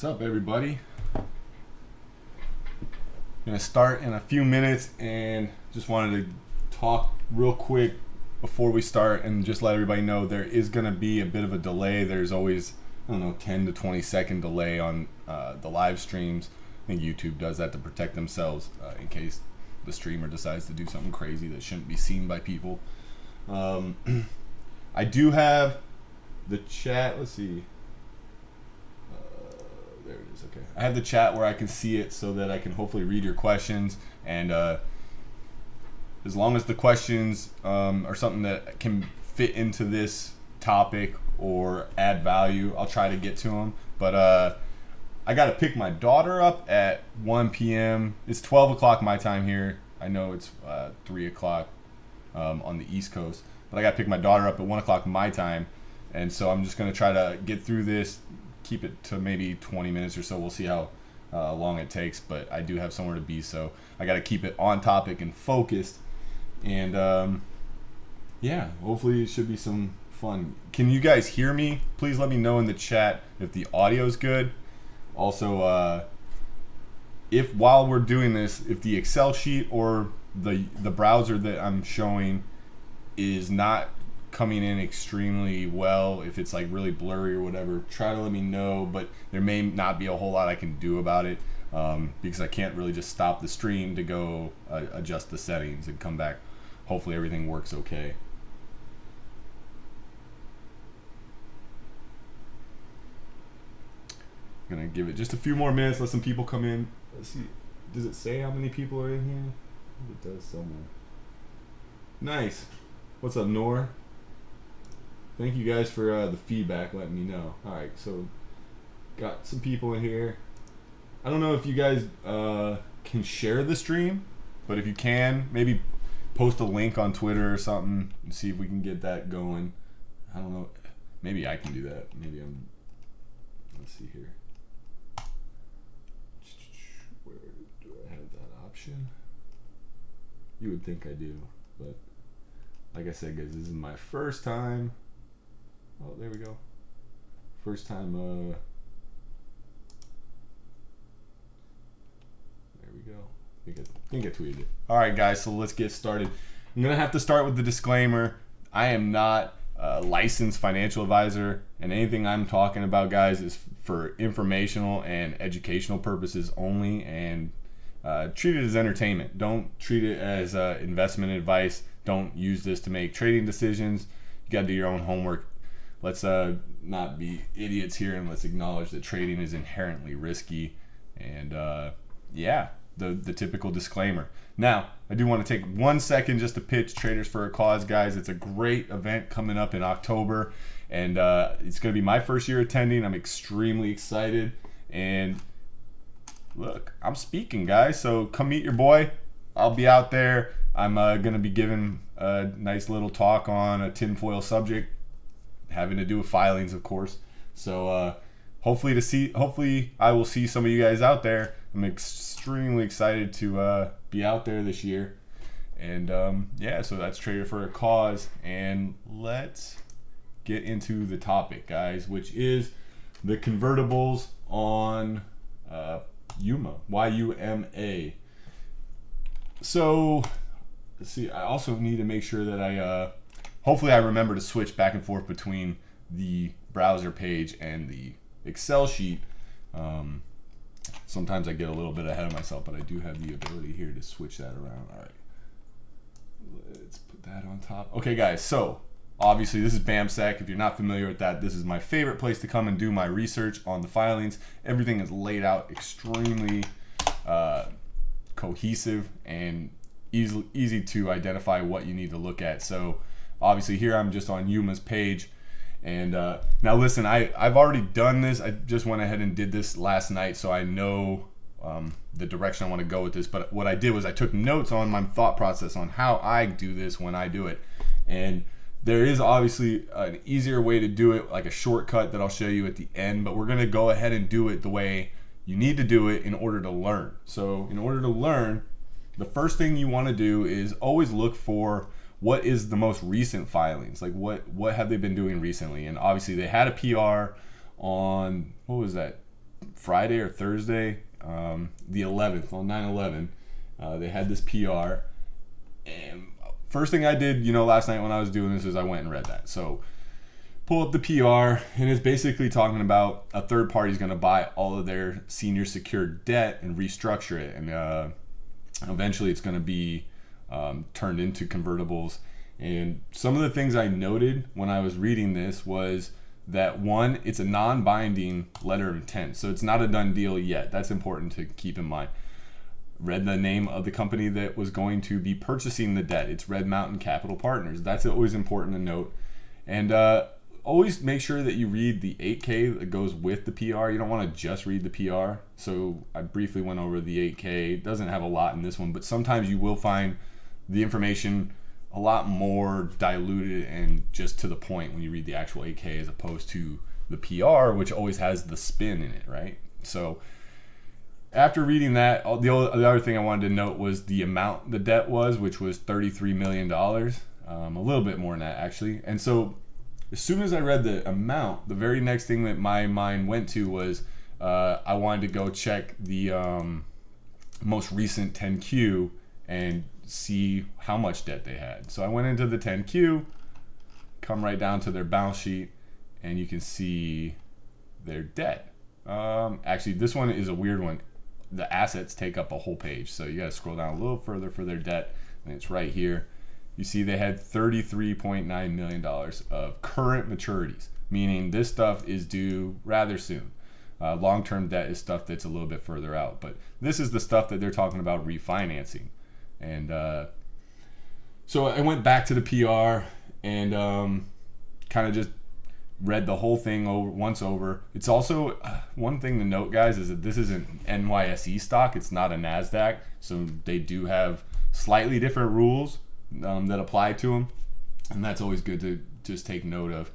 What's up, everybody? I'm gonna start in a few minutes and just wanted to talk real quick before we start and just let everybody know there is gonna be a bit of a delay. There's always, 10 to 20 second delay on the live streams. I think YouTube does that to protect themselves in case the streamer decides to do something crazy that shouldn't be seen by people. I do have the chat. Let's see. There it is. Okay. I have the chat where I can see it so that I can hopefully read your questions. And as long as the questions are something that can fit into this topic or add value, I'll try to get to them. But I got to pick my daughter up at 1 p.m. It's 12 o'clock my time here. I know it's 3 o'clock on the East Coast. But I got to pick my daughter up at 1 o'clock my time. And so I'm just going to try to get through this, keep it to maybe 20 minutes or so. We'll see how long it takes. But I do have somewhere to be, so I got to keep it on topic and focused. And yeah, hopefully it should be some fun. Can you guys hear me? Please let me know in the chat if the audio's good. Also, if while we're doing this, if the Excel sheet or the browser that I'm showing is not coming in extremely well, if it's like really blurry or whatever, try to let me know. But there may not be a whole lot I can do about it because I can't really just stop the stream to go adjust the settings and come back. Hopefully everything works okay. I'm gonna give it just a few more minutes, let some people come in. Let's see, does it say how many people are in here? It does somewhere. Nice. What's up, Nor? Thank you guys for the feedback, letting me know. All right, so got some people in here. I don't know if you guys can share the stream, but if you can, maybe post a link on Twitter or something and see if we can get that going. I don't know. Maybe I can do that. Let's see here. Where do I have that option? You would think I do, but like I said, guys, this is my first time. Oh, there we go. First time, there we go. I think I tweeted it. All right, guys, so let's get started. I'm going to have to start with the disclaimer. I am not a licensed financial advisor, and anything I'm talking about, guys, is for informational and educational purposes only, and treat it as entertainment. Don't treat it as investment advice. Don't use this to make trading decisions. You got to do your own homework. Let's not be idiots here, and let's acknowledge that trading is inherently risky. And yeah, the typical disclaimer. Now, I do want to take 1 second just to pitch Traders for a Cause, guys. It's a great event coming up in October, and it's going to be my first year attending. I'm extremely excited. And look, I'm speaking, guys, so come meet your boy. I'll be out there. I'm going to be giving a nice little talk on a tinfoil subject having to do with filings, of course. So hopefully I will see some of you guys out there. I'm extremely excited to be out there this year. And yeah, so that's Trader for a Cause. And let's get into the topic, guys, which is the convertibles on YUMA, Y-U-M-A. So let's see, I also need to make sure that I hopefully I remember to switch back and forth between the browser page and the Excel sheet. Sometimes I get a little bit ahead of myself, but I do have the ability here to switch that around. All right, let's put that on top. Okay, guys, so obviously this is BAMSEC. If you're not familiar with that, this is my favorite place to come and do my research on the filings. Everything is laid out extremely cohesive and easy to identify what you need to look at. So obviously here I'm just on YUMA's page. And now listen, I've already done this. I just went ahead and did this last night, so I know the direction I want to go with this. But what I did was I took notes on my thought process on how I do this when I do it. And there is obviously an easier way to do it, like a shortcut that I'll show you at the end. But we're going to go ahead and do it the way you need to do it in order to learn. So in order to learn, the first thing you want to do is always look for what is the most recent filings, like what have they been doing recently. And obviously they had a PR on, what was that, Friday or Thursday, the 11th, on 9/11. They had this PR. And first thing I did, last night when I was doing this is I went and read that. So pull up the PR, and it's basically talking about a third party is going to buy all of their senior secured debt and restructure it. And eventually it's going to be turned into convertibles. And some of the things I noted when I was reading this was that, one, it's a non-binding letter of intent. So it's not a done deal yet. That's important to keep in mind. Read the name of the company that was going to be purchasing the debt. It's Red Mountain Capital Partners. That's always important to note. And always make sure that you read the 8K that goes with the PR. You don't want to just read the PR. So I briefly went over the 8K. It doesn't have a lot in this one, but sometimes you will find the information a lot more diluted and just to the point when you read the actual 8K as opposed to the PR, which always has the spin in it, right? So after reading that, the other thing I wanted to note was the amount the debt was, which was $33 million, a little bit more than that actually. And so as soon as I read the amount, the very next thing that my mind went to was I wanted to go check the most recent 10Q and see how much debt they had. So I went into the 10Q, come right down to their balance sheet, and you can see their debt. Actually, this one is a weird one. The assets take up a whole page, so you gotta scroll down a little further for their debt, and it's right here. You see they had $33.9 million of current maturities, meaning this stuff is due rather soon. Long-term debt is stuff that's a little bit further out, but this is the stuff that they're talking about refinancing. And so I went back to the PR and kind of just read the whole thing once over. It's also one thing to note, guys, is that this is an NYSE stock. It's not a NASDAQ, so they do have slightly different rules that apply to them, and that's always good to just take note of.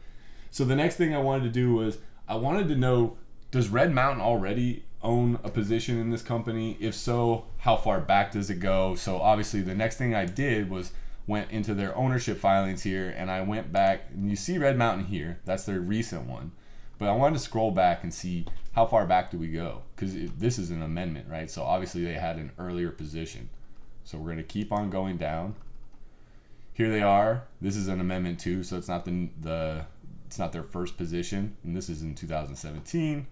So the next thing I wanted to do was I wanted to know, does Red Mountain already own a position in this company? If so, how far back does it go? So obviously the next thing I did was went into their ownership filings here, and I went back, and you see Red Mountain here. That's their recent one. But I wanted to scroll back and see how far back do we go, because this is an amendment, right? So obviously they had an earlier position. So we're going to keep on going down. Here they are. This is an amendment too, so it's not it's not their first position, and this is in 2017.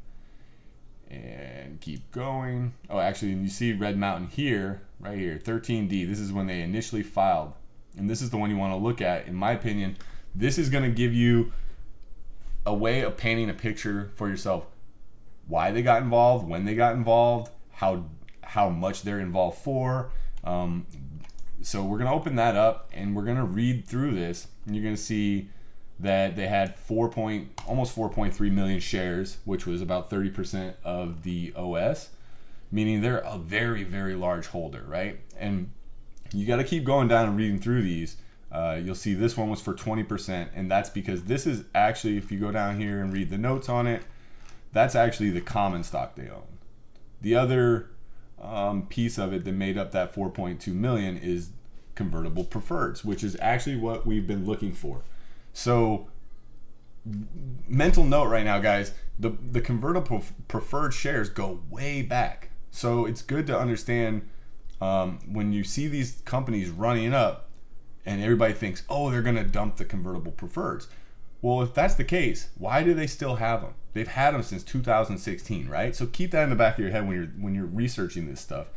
And keep going. Oh, actually, you see Red Mountain here, right here, 13D. This is when they initially filed. And this is the one you want to look at. In my opinion, this is going to give you a way of painting a picture for yourself. Why they got involved, when they got involved, how much they're involved for. So we're going to open that up, and we're going to read through this. And you're going to see that they had almost 4.3 million shares, which was about 30% of the OS, meaning they're a very, very large holder, right? And you got to keep going down and reading through these. You'll see this one was for 20%, and that's because this is actually, if you go down here and read the notes on it, that's actually the common stock they own. The other piece of it that made up that 4.2 million is convertible preferreds, which is actually what we've been looking for. So mental note right now, guys, the convertible preferred shares go way back. So it's good to understand when you see these companies running up and everybody thinks, oh, they're going to dump the convertible preferreds. Well, if that's the case, why do they still have them? They've had them since 2016, right? So keep that in the back of your head when you're researching this stuff.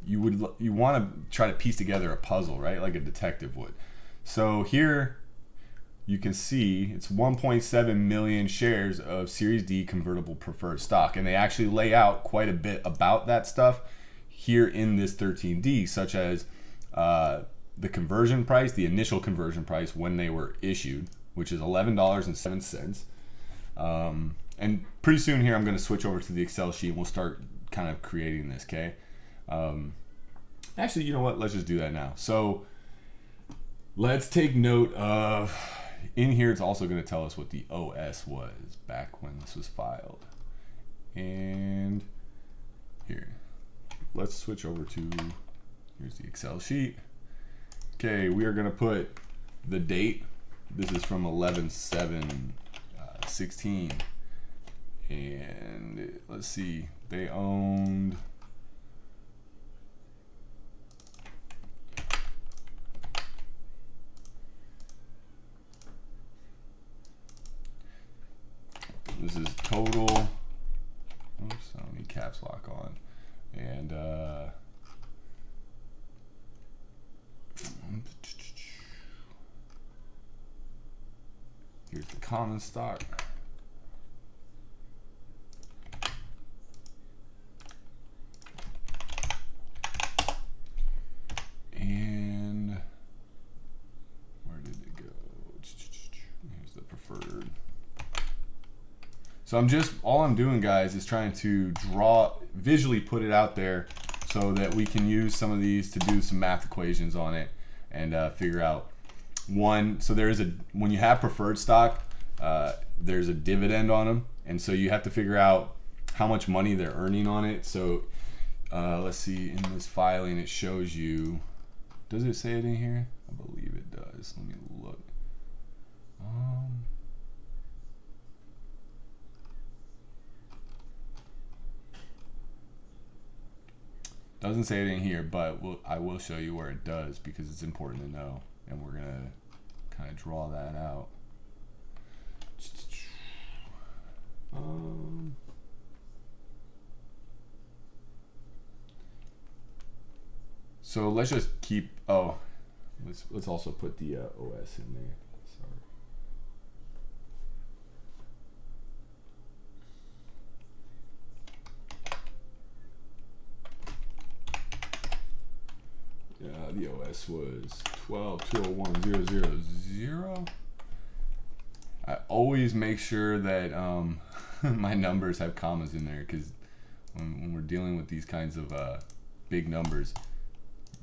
You want to try to piece together a puzzle, right? Like a detective would. So here you can see it's 1.7 million shares of Series D convertible preferred stock. And they actually lay out quite a bit about that stuff here in this 13D, such as the conversion price, the initial conversion price when they were issued, which is $11.07. And pretty soon here I'm going to switch over to the Excel sheet and we'll start kind of creating this, okay? Actually, you know what? Let's just do that now. So let's take note of, in here it's also going to tell us what the OS was back when this was filed. And here, let's switch over to, here's the Excel sheet. Okay, we are going to put the date. This is from 11/7/16. And let's see, they owned this is total. Oops, I don't need caps lock on. And here's the common stock. And where did it go? Here's the preferred. So all I'm doing, guys, is trying to visually put it out there so that we can use some of these to do some math equations on it and figure out one. So when you have preferred stock, there's a dividend on them, and so you have to figure out how much money they're earning on it. So let's see, in this filing it shows you. Does it say it in here? I believe it does. Let me look. Doesn't say it in here, but I will show you where it does because it's important to know, and we're gonna kind of draw that out. So let's just keep. Oh, let's also put the OS in there. Sorry. The OS was 12.201.000. I always make sure that my numbers have commas in there because when we're dealing with these kinds of big numbers,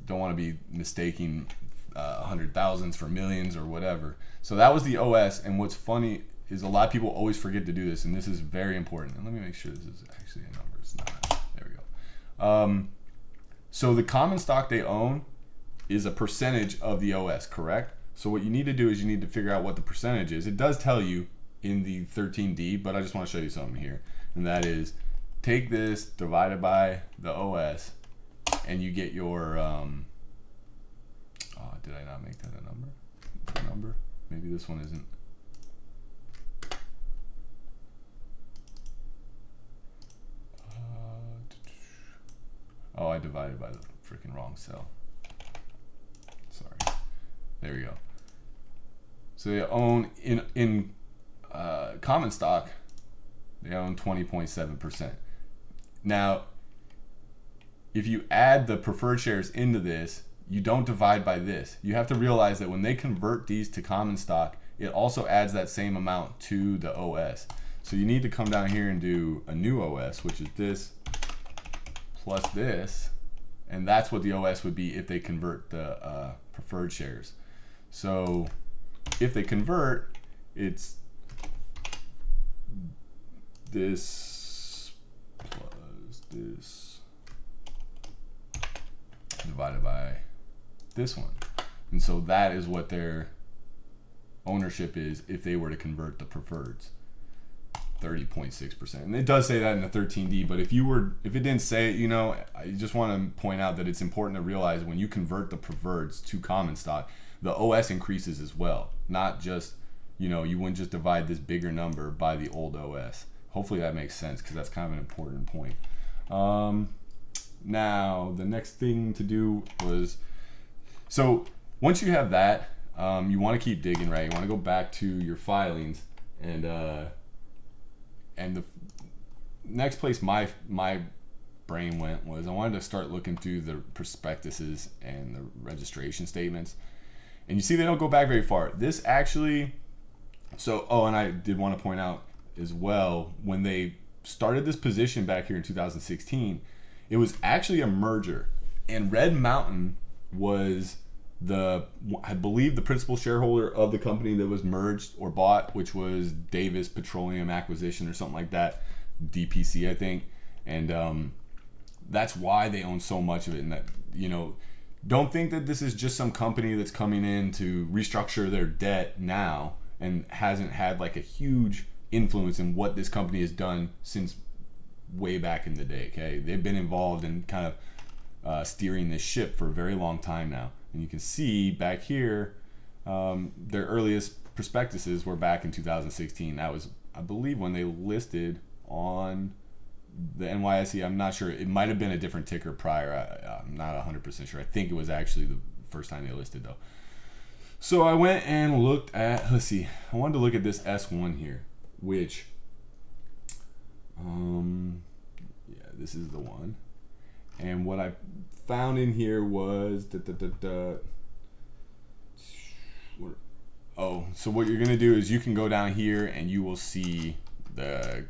don't want to be mistaking 100,000s for millions or whatever. So that was the OS, and what's funny is a lot of people always forget to do this, and this is very important. And let me make sure this is actually a number. It's not. There we go. So the common stock they own is a percentage of the OS, correct? So what you need to do is you need to figure out what the percentage is. It does tell you in the 13D, but I just want to show you something here, and that is take this divided by the OS, and you get your did I not make that a number? It's a number? Maybe this one isn't. Oh, I divided by the freaking wrong cell. Sorry. There we go. So they own in common stock, they own 20.7%. Now, if you add the preferred shares into this, you don't divide by this. You have to realize that when they convert these to common stock, it also adds that same amount to the OS. So you need to come down here and do a new OS, which is this plus this, and that's what the OS would be if they convert the preferred shares. So if they convert, it's this plus this divided by this one. And so that is what their ownership is if they were to convert the preferreds. 30.6%. And it does say that in the 13D, but if it didn't say it, I just want to point out that it's important to realize when you convert the preferreds to common stock, the OS increases as well. Not just, you wouldn't just divide this bigger number by the old OS. Hopefully that makes sense because that's kind of an important point. Now, the next thing to do was, so once you have that, you want to keep digging, right? You want to go back to your filings, and the next place my brain went was I wanted to start looking through the prospectuses and the registration statements, and you see they don't go back very far. This actually, and I did want to point out as well, when they started this position back here in 2016, it was actually a merger, and Red Mountain was I believe the principal shareholder of the company that was merged or bought, which was Davis Petroleum Acquisition or something like that, DPC I think, and that's why they own so much of it. And that, don't think that this is just some company that's coming in to restructure their debt now and hasn't had like a huge influence in what this company has done since way back in the day. Okay, they've been involved in kind of steering this ship for a very long time now, and you can see back here their earliest prospectuses were back in 2016. That was, I believe, when they listed on the NYSE. I'm not sure. It might have been a different ticker prior. I'm not 100% sure. I think it was actually the first time they listed though. So I went and looked at, let's see, I wanted to look at this S1 here, which, yeah, this is the one. And what I found in here was, so what you're going to do is you can go down here and you will see the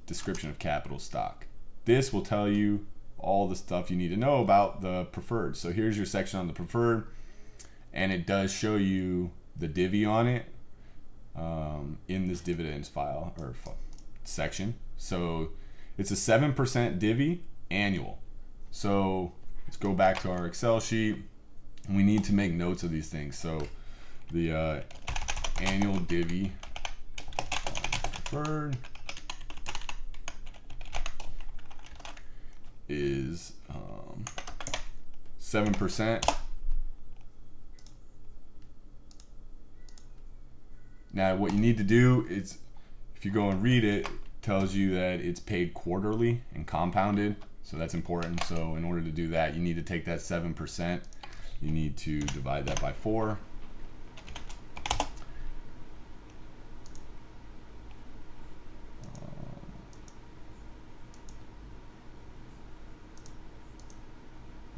description of capital stock. This will tell you all the stuff you need to know about the preferred. So here's your section on the preferred, and it does show you the divvy on it in this dividends file or section. So it's a 7% divvy annual. So let's go back to our Excel sheet. We need to make notes of these things. So the annual divvy preferred is 7%. Now what you need to do is, if you go and read it, it tells you that it's paid quarterly and compounded, so that's important. So in order to do that, you need to take that 7%, you need to divide that by 4.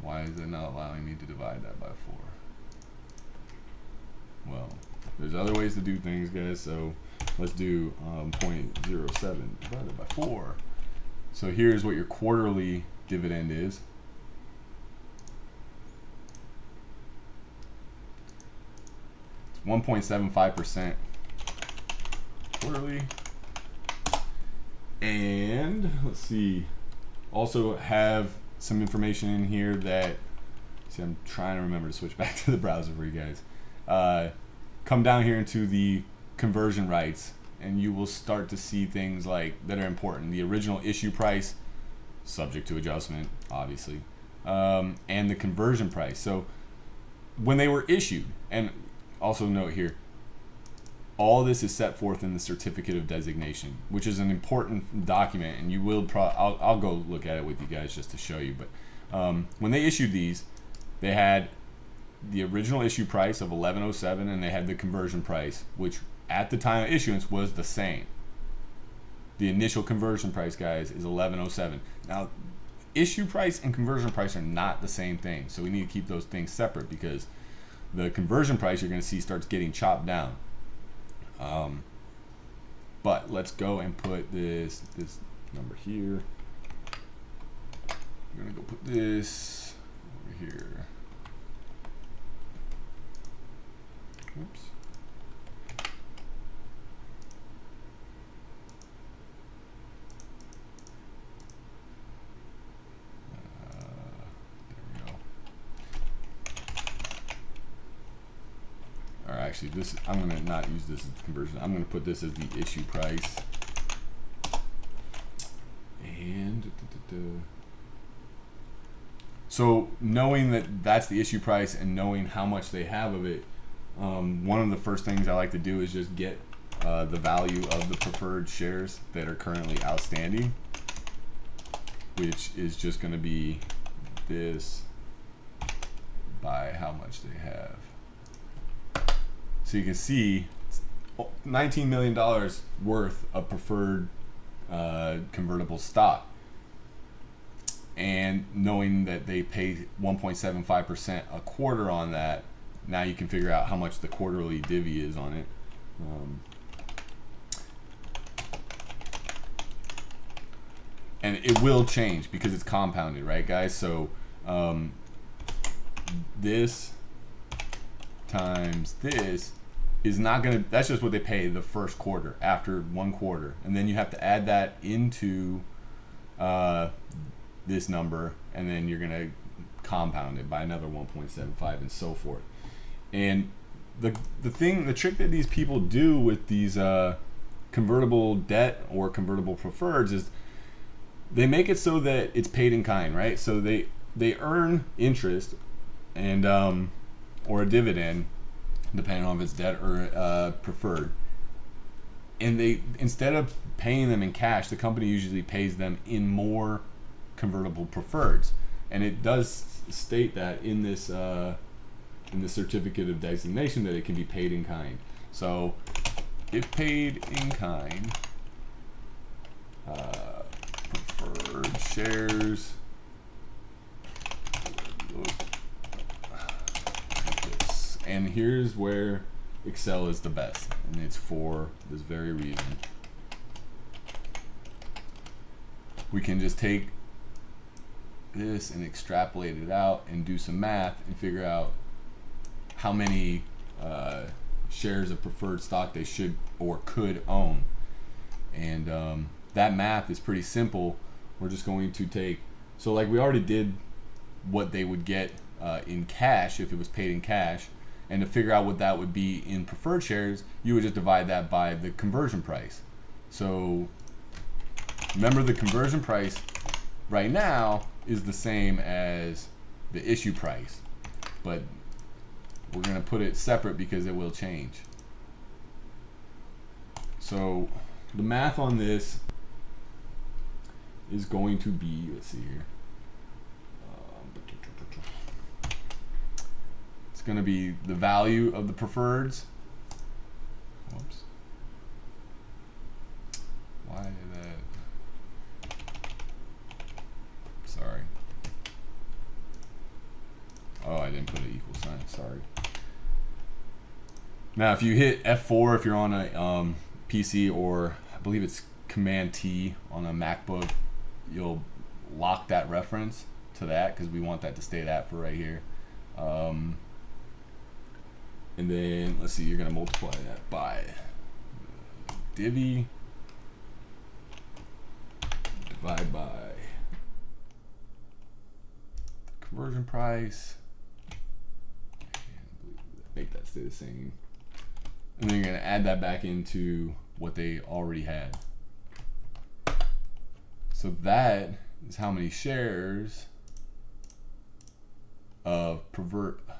Why is it not allowing me to divide that by 4? Well, there's other ways to do things, guys. So let's do 0.07 divided by 4. So here's what your quarterly dividend is. It's 1.75% quarterly. And let's see, also have some information in here that, see, I'm trying to remember to switch back to the browser for you guys. Come down here into the conversion rights, and you will start to see things like that are important. The original issue price, subject to adjustment, obviously, and the conversion price. So when they were issued, and also note here, all this is set forth in the certificate of designation, which is an important document, and you will I'll go look at it with you guys just to show you. But when they issued these, they had the original issue price of $11.07, and they had the conversion price, which at the time of issuance was the same. The initial conversion price, guys, is $11.07. Now, issue price and conversion price are not the same thing, so we need to keep those things separate, because the conversion price you're going to see starts getting chopped down. But let's go and put this number here. We're going to go put this over here. Oops. There we go. Or actually, this, I'm going to not use this as the conversion. I'm going to put this as the issue price. And so knowing that that's the issue price and knowing how much they have of it, one of the first things I like to do is just get the value of the preferred shares that are currently outstanding, which is just going to be this by how much they have. So you can see $19 million worth of preferred convertible stock. And knowing that they pay 1.75% a quarter on that, now you can figure out how much the quarterly divvy is on it. And it will change because it's compounded, right, guys? So this times this is not going to, that's just what they pay the first quarter after 1 quarter. And then you have to add that into this number, and then you're going to compound it by another 1.75 and so forth. And the trick that these people do with these convertible debt or convertible preferreds is they make it so that it's paid in kind, right? So they earn interest and or a dividend, depending on if it's debt or preferred. And they, instead of paying them in cash, the company usually pays them in more convertible preferreds. And it does state that in this certificate of designation that it can be paid in kind. So if paid in kind, preferred shares, and here's where Excel is the best, and it's for this very reason. We can just take this and extrapolate it out and do some math and figure out how many shares of preferred stock they should or could own. And that math is pretty simple. We're just going to take, so like we already did what they would get in cash if it was paid in cash. And to figure out what that would be in preferred shares, you would just divide that by the conversion price. So remember, the conversion price right now is the same as the issue price, but we're going to put it separate because it will change. So the math on this is going to be, let's see here. It's going to be the value of the preferreds. Whoops. Why did that? Sorry. Oh, I didn't put an equal sign. Sorry. Now, if you hit F4, if you're on a PC, or I believe it's Command T on a MacBook, you'll lock that reference to that because we want that to stay that for right here. And then let's see, you're going to multiply that by divvy divide by the conversion price, and make that stay the same. And then you're going to add that back into what they already had. So that is how many shares of preferred. I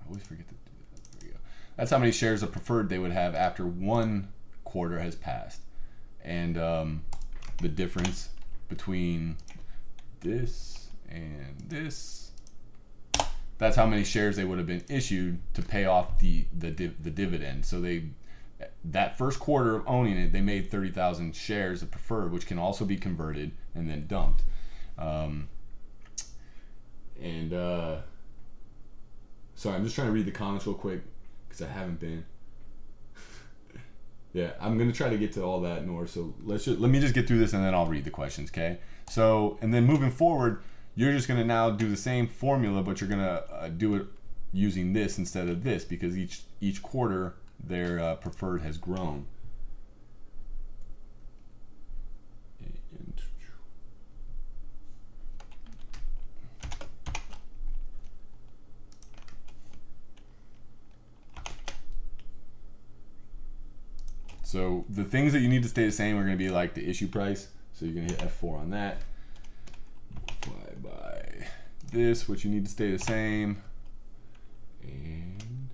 always forget to do that. There we go. That's how many shares of preferred they would have after one quarter has passed. And the difference between this and this, that's how many shares they would have been issued to pay off the dividend. So they, that first quarter of owning it, they made 30,000 shares of preferred, which can also be converted and then dumped. Sorry, I'm just trying to read the comments real quick because I haven't been. Yeah, I'm gonna try to get to all that, Nor. So let me just get through this and then I'll read the questions, okay? So, and then moving forward, you're just gonna now do the same formula, but you're gonna do it using this instead of this because each quarter their preferred has grown. So the things that you need to stay the same are going to be like the issue price. So you're going to hit F4 on that. Multiply by this, which you need to stay the same. And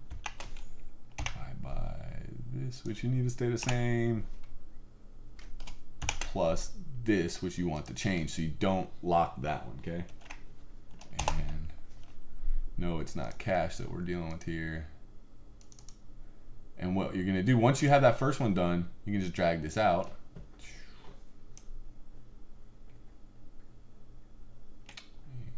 multiply by this, which you need to stay the same. Plus this, which you want to change. So you don't lock that one, okay? And no, it's not cash that we're dealing with here. And what you're going to do, once you have that first one done, you can just drag this out. And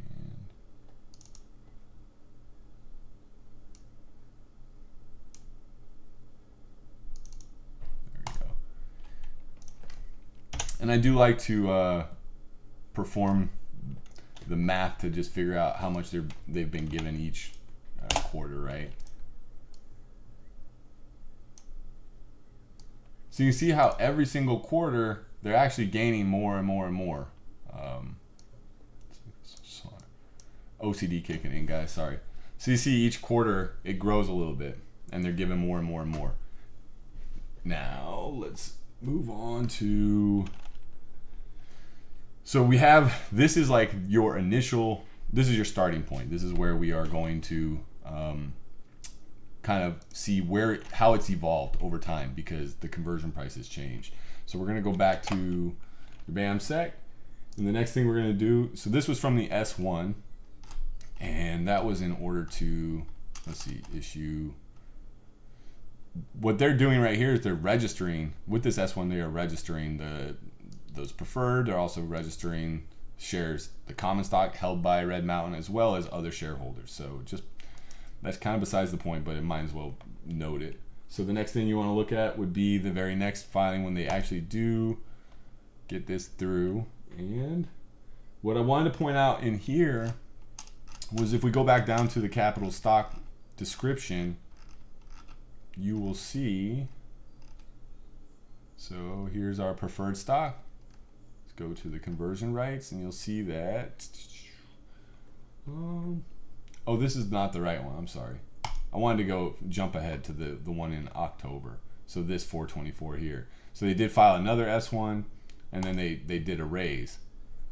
there we go. And I do like to perform the math to just figure out how much they've been given each quarter, right? So you see how every single quarter they're actually gaining more and more and more. OCD kicking in, guys, sorry. So you see each quarter it grows a little bit and they're giving more and more and more. Now let's move on to, so we have, this is like your initial, this is your starting point. This is where we are going to kind of see how it's evolved over time, because the conversion price has changed. So we're going to go back to the BAMSEC, and the next thing we're going to do, so this was from the S1, and that was in order to, let's see, issue. What they're doing right here is they're registering with this S1. They are registering those preferred. They're also registering shares, the common stock held by Red Mountain, as well as other shareholders. So just, that's kind of besides the point, but it might as well note it. So the next thing you want to look at would be the very next filing when they actually do get this through. And what I wanted to point out in here was, if we go back down to the capital stock description, you will see, so here's our preferred stock. Let's go to the conversion rights, and you'll see that, oh, this is not the right one, I'm sorry. I wanted to go jump ahead to the one in October. So this 424 here. So they did file another S1, and then they did a raise.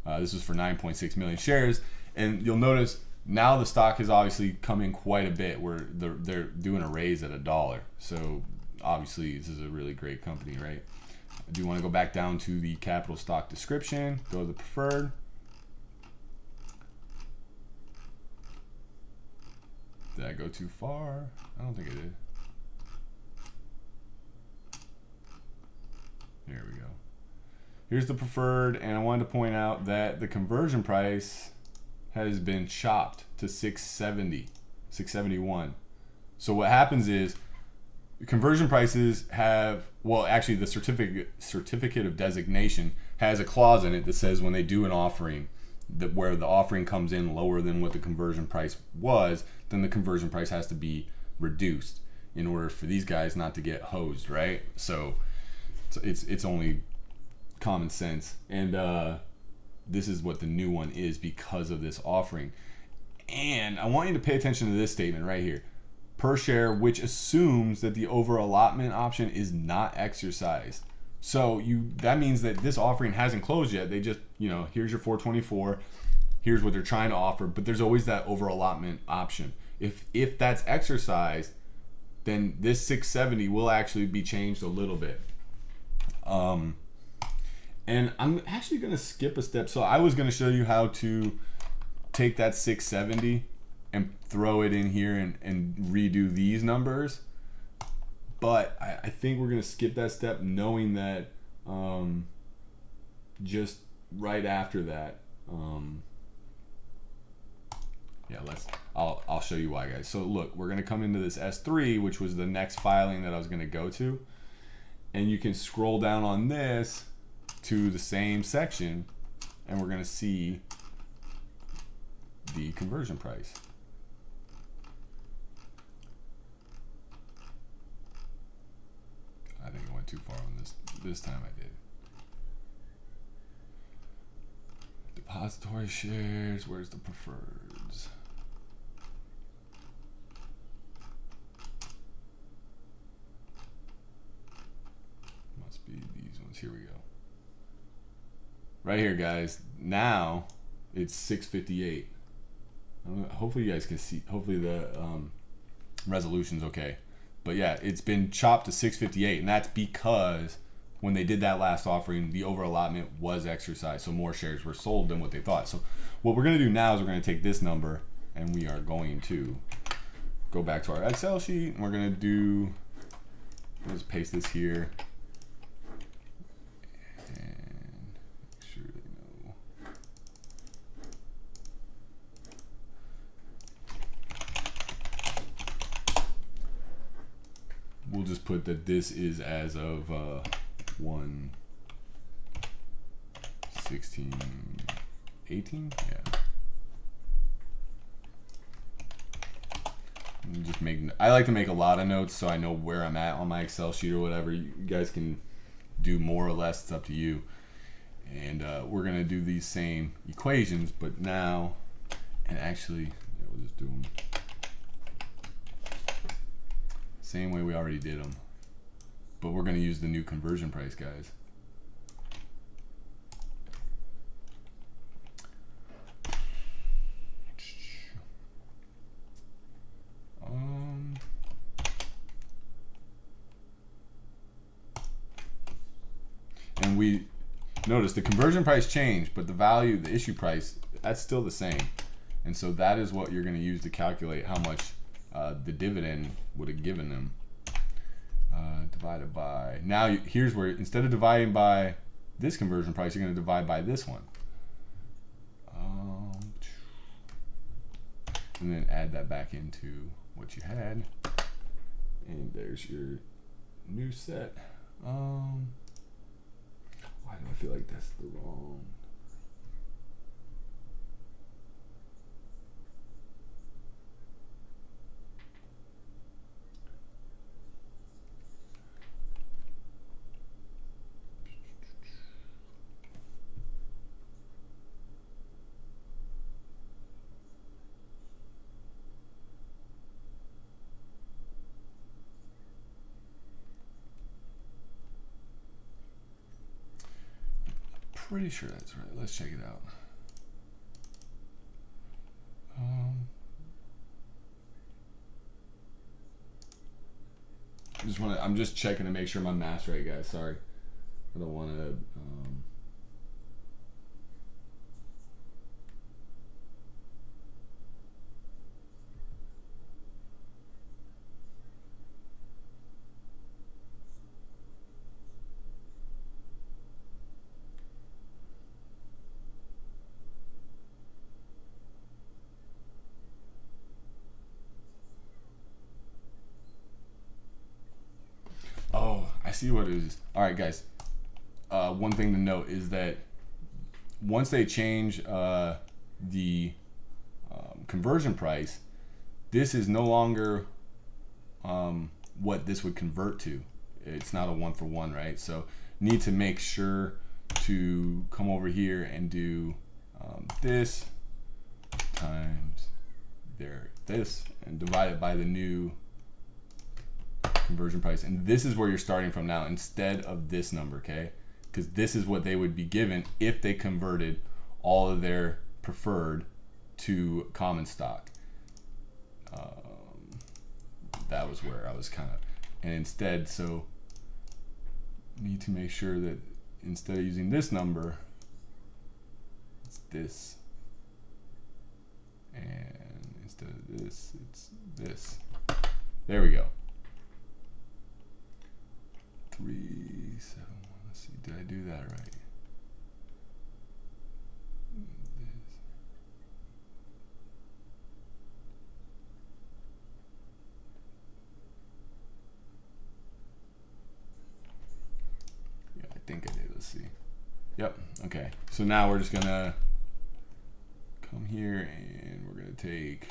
This was for 9.6 million shares, and you'll notice now the stock has obviously come in quite a bit, where they're doing a raise at $1. So obviously this is a really great company, right? I do want to go back down to the capital stock description, go to the preferred. Did I go too far? I don't think I did. There we go. Here's the preferred, and I wanted to point out that the conversion price has been chopped to 670, 671. So what happens is, conversion prices have, well, actually the certificate of designation has a clause in it that says when they do an offering, that where the offering comes in lower than what the conversion price was, then the conversion price has to be reduced in order for these guys not to get hosed, right? So it's only common sense, and this is what the new one is because of this offering. And I want you to pay attention to this statement right here: per share, which assumes that the over allotment option is not exercised. So that means that this offering hasn't closed yet. They just, here's your 424, here's what they're trying to offer, but there's always that over allotment option. If that's exercised, then this 670 will actually be changed a little bit. And I'm actually going to skip a step. So I was going to show you how to take that 670 and throw it in here and redo these numbers. But I think we're going to skip that step, knowing that just right after that, I'll show you why, guys. So look, we're going to come into this S3, which was the next filing that I was going to go to. And you can scroll down on this to the same section, and we're going to see the conversion price. I think I went too far on this time. I did. Depository shares, where's the preferreds? Must be these ones. Here we go. Right here, guys. Now it's 658. Hopefully you guys can see. Hopefully the resolution's okay. But yeah, it's been chopped to 658, and that's because when they did that last offering, the over allotment was exercised, so more shares were sold than what they thought. So what we're going to do now is we're going to take this number, and we are going to go back to our Excel sheet, and we're going to do, let's paste this here, and make sure they know. We'll just put that this is as of 1/16/18. Yeah. Just I like to make a lot of notes so I know where I'm at on my Excel sheet or whatever. You guys can do more or less. It's up to you. And we're gonna do these same equations, but now, and actually, yeah, we'll just do them same way we already did them. but we're going to use the new conversion price, guys. And we notice the conversion price changed, but the value, the issue price, that's still the same. And so that is what you're going to use to calculate how much the dividend would have given them. Divided by, now here's where, instead of dividing by this conversion price, you're going to divide by this one. And then add that back into what you had. And there's your new set. Why do I feel like that's the wrong? Pretty sure that's right. Let's check it out. I'm just checking to make sure my math's right, guys. Sorry, I don't want to. Oh, I see what it is. All right, guys. One thing to note is that once they change the conversion price, this is no longer what this would convert to. It's not a 1-for-1, right? So need to make sure to come over here and do this times this and divide it by the new conversion price. And this is where you're starting from now instead of this number, okay? Because this is what they would be given if they converted all of their preferred to common stock. That was where I was kind of, and instead, so need to make sure that instead of using this number, it's this, and instead of this, it's this. There we go. 371. Let's see, did I do that right? Yeah, I think I did. Let's see. Yep. Okay. So now we're just gonna come here and we're gonna take.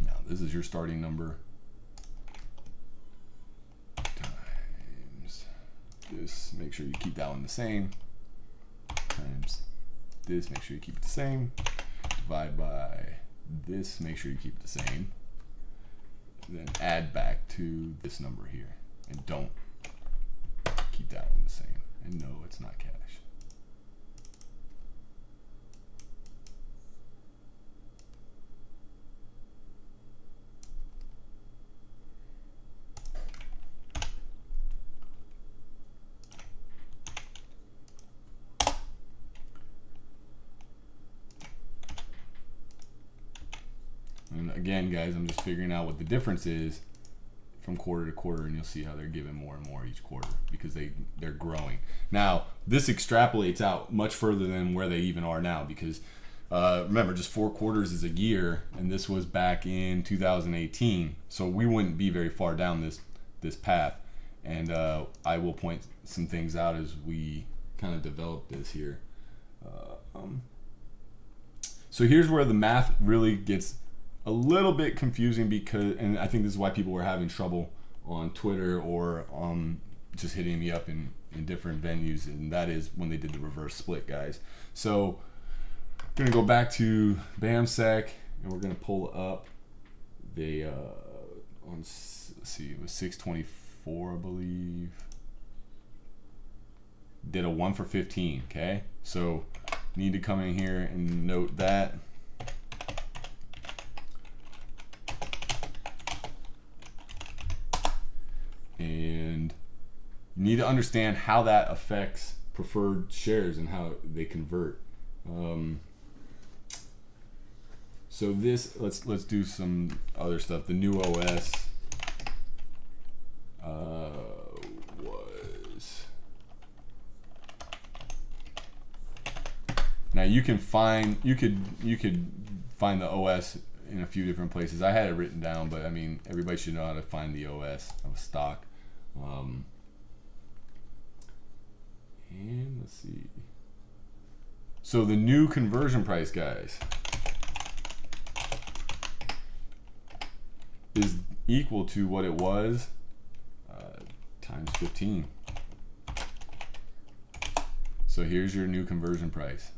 Now this is your starting number. This, make sure you keep that one the same, times this, make sure you keep it the same, divide by this, make sure you keep it the same, then add back to this number here, and don't keep that one the same, and no, it's not cash. And again, guys, I'm just figuring out what the difference is from quarter to quarter, and you'll see how they're giving more and more each quarter because they're growing. Now, this extrapolates out much further than where they even are now because remember, just 4 quarters is a year, and this was back in 2018, so we wouldn't be very far down this path. And I will point some things out as we kind of develop this here. So here's where the math really gets a little bit confusing because, and I think this is why people were having trouble on Twitter or just hitting me up in different venues, and that is when they did the reverse split, guys. So we're gonna go back to BAMSEC and we're gonna pull up the let's see, it was 620. before, I believe. Did a 1 for 15, okay? So need to come in here and note that. And you need to understand how that affects preferred shares and how they convert. So this, let's do some other stuff. The new OS was, now you can find, you could find the OS in a few different places. I had it written down, but I mean, everybody should know how to find the OS of a stock. And let's see. So the new conversion price, guys, is equal to what it was times 15. So here's your new conversion price.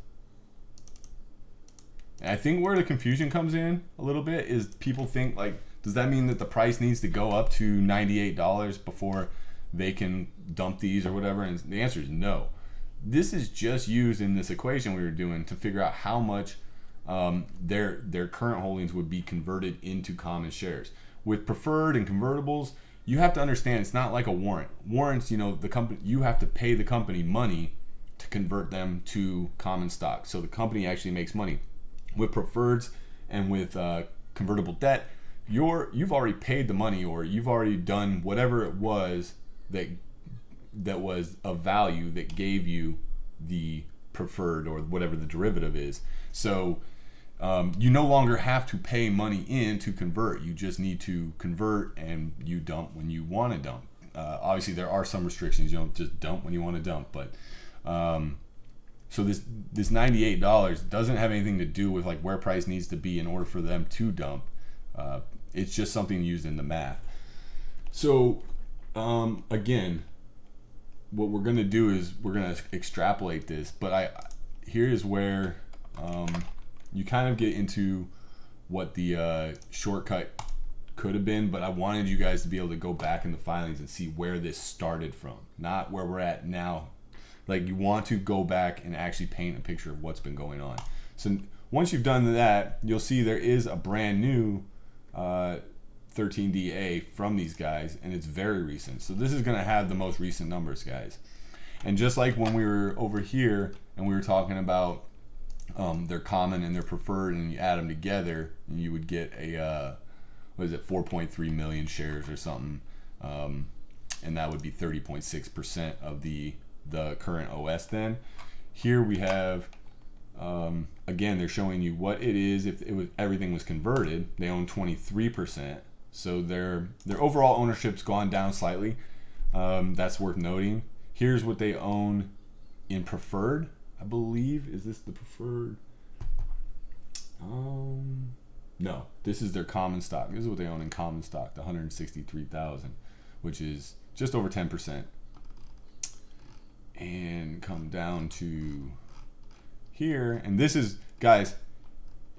And I think where the confusion comes in a little bit is people think, like, does that mean that the price needs to go up to $98 before they can dump these or whatever? And the answer is no. This is just used in this equation we were doing to figure out how much their current holdings would be converted into common shares. With preferred and convertibles, you have to understand it's not like a warrant. Warrants, you know, the company, you have to pay the company money to convert them to common stock. So the company actually makes money. With preferreds and with convertible debt, you've already paid the money, or you've already done whatever it was that was of value that gave you the preferred or whatever the derivative is. So you no longer have to pay money in to convert. You just need to convert, and you dump when you want to dump. Obviously, there are some restrictions. You don't just dump when you want to dump, but so this $98 doesn't have anything to do with like where price needs to be in order for them to dump. It's just something used in the math. So again, what we're going to do is we're going to extrapolate this, but here is where you kind of get into what the shortcut could have been, but I wanted you guys to be able to go back in the filings and see where this started from, not where we're at now. Like, you want to go back and actually paint a picture of what's been going on. So once you've done that, you'll see there is a brand new 13DA from these guys, and it's very recent. So this is going to have the most recent numbers, guys. And just like when we were over here and we were talking about their common and their preferred, and you add them together, and you would get a what is it, 4.3 million shares or something, and that would be 30.6% of the current OS. Then here we have again, they're showing you what it is if everything was converted. They own 23%, so their overall ownership's gone down slightly. That's worth noting. Here's what they own in preferred, I believe. Is this the preferred? No, this is their common stock. This is what they own in common stock, the 163,000, which is just over 10%. And come down to here, and this is, guys,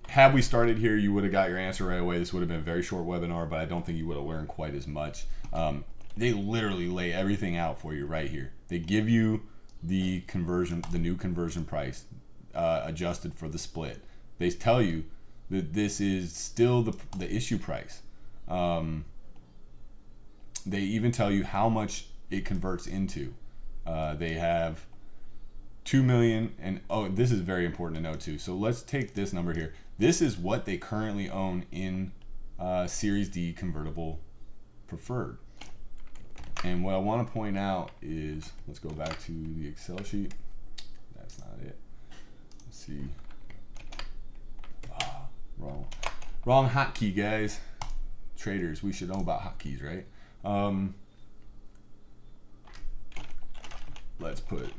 had we started here, you would have got your answer right away. This would have been a very short webinar, but I don't think you would have learned quite as much. They literally lay everything out for you right here. They give you the conversion, the new conversion price adjusted for the split. They tell you that this is still the issue price. They even tell you how much it converts into. They have 2 million, and oh, this is very important to note too. So let's take this number here. This is what they currently own in Series D convertible preferred. And what I want to point out is, let's go back to the Excel sheet. That's not it. Let's see. Wrong hotkey, guys. Traders, we should know about hotkeys, right? Let's put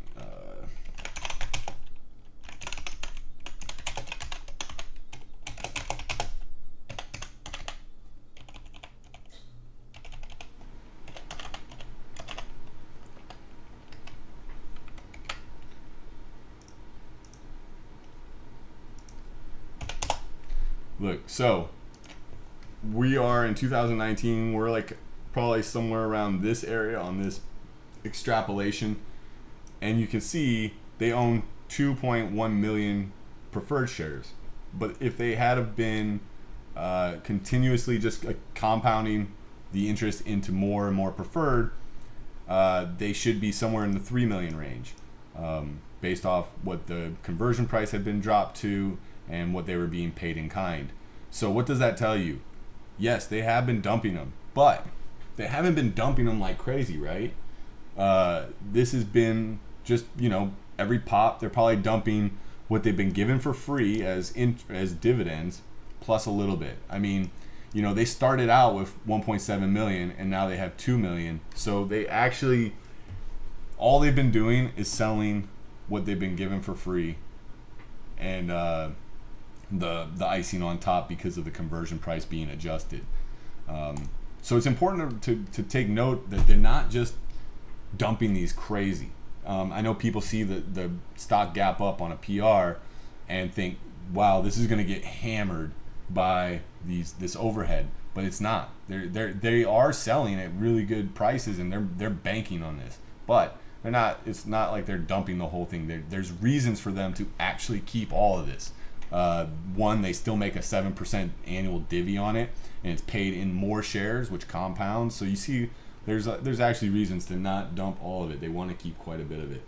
look, so we are in 2019. We're like probably somewhere around this area on this extrapolation, and you can see they own 2.1 million preferred shares. But if they had have been continuously just compounding the interest into more and more preferred, they should be somewhere in the 3 million range, based off what the conversion price had been dropped to and what they were being paid in kind. So what does that tell you? Yes, they have been dumping them, but they haven't been dumping them like crazy, right? This has been just, every pop, they're probably dumping what they've been given for free as dividends, plus a little bit. I mean, they started out with 1.7 million and now they have 2 million. So they actually, all they've been doing is selling what they've been given for free, and the icing on top because of the conversion price being adjusted. So it's important to take note that they're not just dumping these crazy. I know people see the stock gap up on a PR and think, wow, this is going to get hammered by this overhead, but it's not. They are selling at really good prices and they're banking on this, but they're not. It's not like they're dumping the whole thing. There's reasons for them to actually keep all of this. One, they still make a 7% annual divvy on it, and it's paid in more shares, which compounds. So you see, there's actually reasons to not dump all of it. They want to keep quite a bit of it.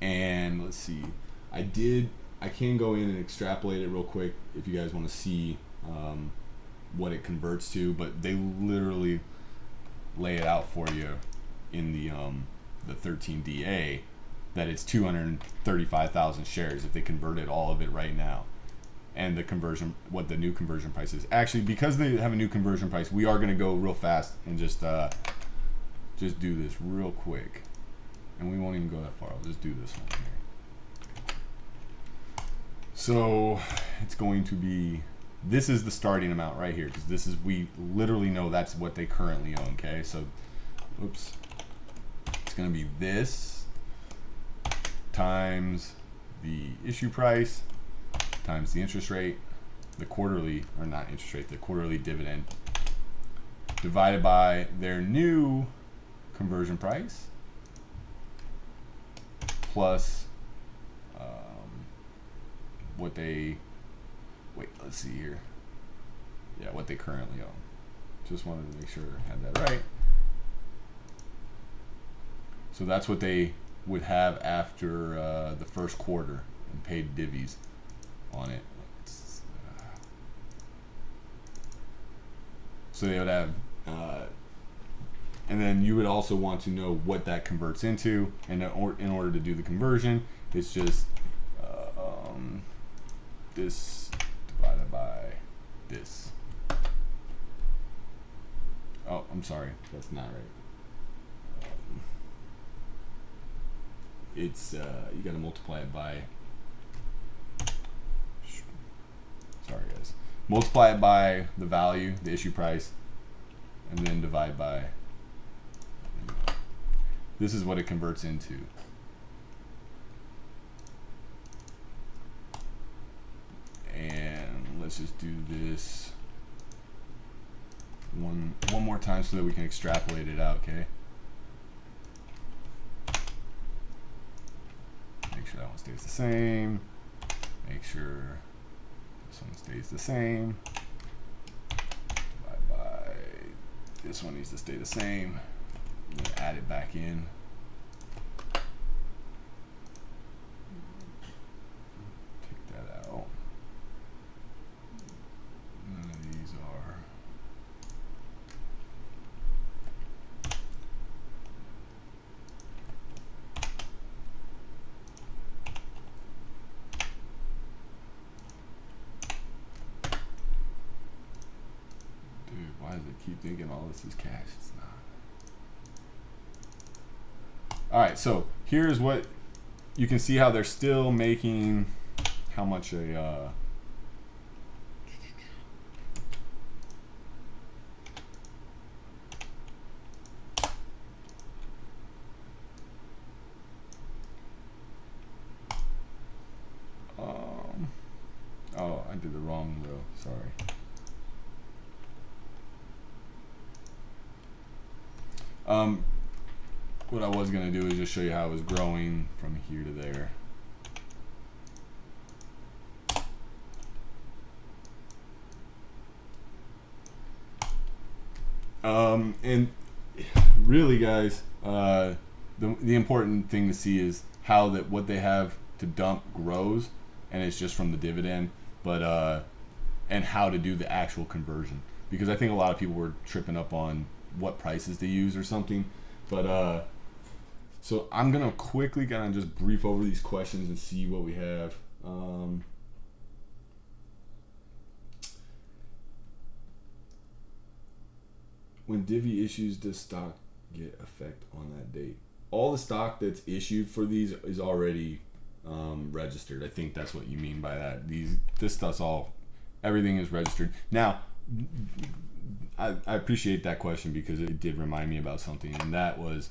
And let's see, I can go in and extrapolate it real quick if you guys want to see what it converts to, but they literally lay it out for you in the 13DA that it's 235,000 shares if they converted all of it right now. And the conversion, what the new conversion price is. Actually, because they have a new conversion price, we are going to go real fast and just do this real quick. And we won't even go that far. I'll just do this one here. So it's going to be, this is the starting amount right here, because this is, we literally know that's what they currently own. Okay, so oops, it's going to be this times the issue price times the interest rate, the quarterly, or not interest rate, the quarterly dividend, divided by their new conversion price, plus what they, let's see here. Yeah, what they currently own. Just wanted to make sure I had that right. So that's what they would have after the first quarter and paid divvies on it. So they would have, and then you would also want to know what that converts into, and in order to do the conversion, it's just this divided by this. Oh, I'm sorry, that's not right. It's you got to multiply it by. Sorry guys. Multiply it by the value, the issue price, and then divide by. This is what it converts into. And let's just do this one more time so that we can extrapolate it out, okay? Make sure that one stays the same. Make sure this one stays the same. Divide by, this one needs to stay the same. I'm gonna add it back in. Take that out. None of these are. Why does it keep thinking all this is cash? It's not. All right, so here's what you can see, how they're still making how much a oh, I did the wrong row, sorry. What I was going to do is just show you how it was growing from here to there. And really, guys, the important thing to see is how that what they have to dump grows, and it's just from the dividend, but and how to do the actual conversion, because I think a lot of people were tripping up on what prices to use or something. But so I'm gonna quickly kind of just brief over these questions and see what we have. When Divvy issues, does stock get effect on that date? All the stock that's issued for these is already registered. I think that's what you mean by that. This stuff's all, everything is registered. Now, I appreciate that question because it did remind me about something, and that was,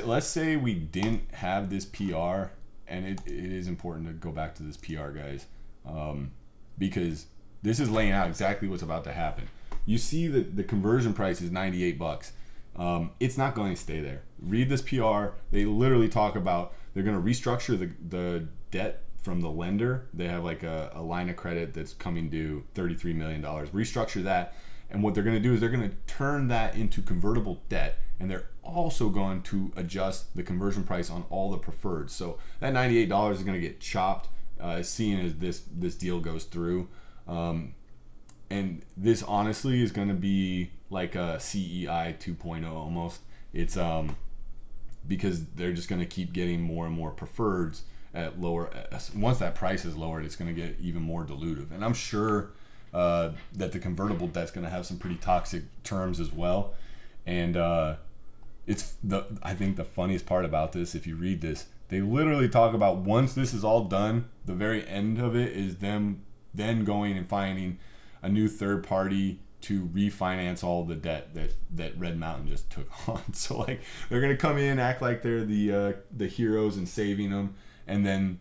let's say we didn't have this PR, and it is important to go back to this PR, guys, because this is laying out exactly what's about to happen. You see that the conversion price is $98. It's not going to stay there. Read this PR. They literally talk about they're going to restructure the debt from the lender. They have like a line of credit that's coming due, $33 million. Restructure that. And what they're going to do is they're going to turn that into convertible debt. And they're also going to adjust the conversion price on all the preferreds. So that $98 is going to get chopped, seeing as this deal goes through. And this honestly is going to be like a CEI 2.0 almost. It's because they're just going to keep getting more and more preferreds at lower. Once that price is lowered, it's going to get even more dilutive. And I'm sure that the convertible debt's going to have some pretty toxic terms as well. And I think the funniest part about this, if you read this, they literally talk about once this is all done, the very end of it is them then going and finding a new third party to refinance all the debt that Red Mountain just took on. So like they're gonna come in, act like they're the heroes and saving them, and then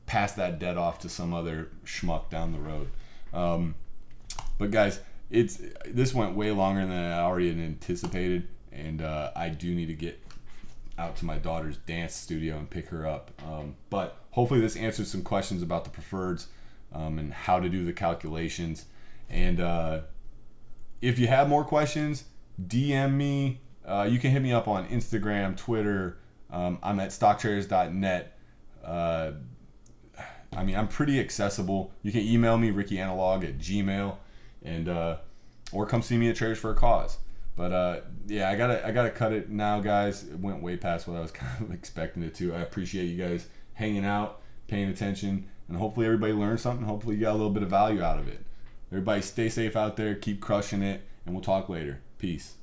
pass that debt off to some other schmuck down the road. But guys, this went way longer than I already had anticipated, and I do need to get out to my daughter's dance studio and pick her up. But hopefully this answers some questions about the preferreds. And how to do the calculations. And if you have more questions, DM me. You can hit me up on Instagram, Twitter. I'm at stocktraders.net. I'm pretty accessible. You can email me, rickyanalog@gmail.com, and or come see me at Traders for a Cause. But yeah, I gotta cut it now, guys. It went way past what I was kind of expecting it to. I appreciate you guys hanging out, paying attention. And hopefully everybody learned something. Hopefully you got a little bit of value out of it. Everybody stay safe out there. Keep crushing it. And we'll talk later. Peace.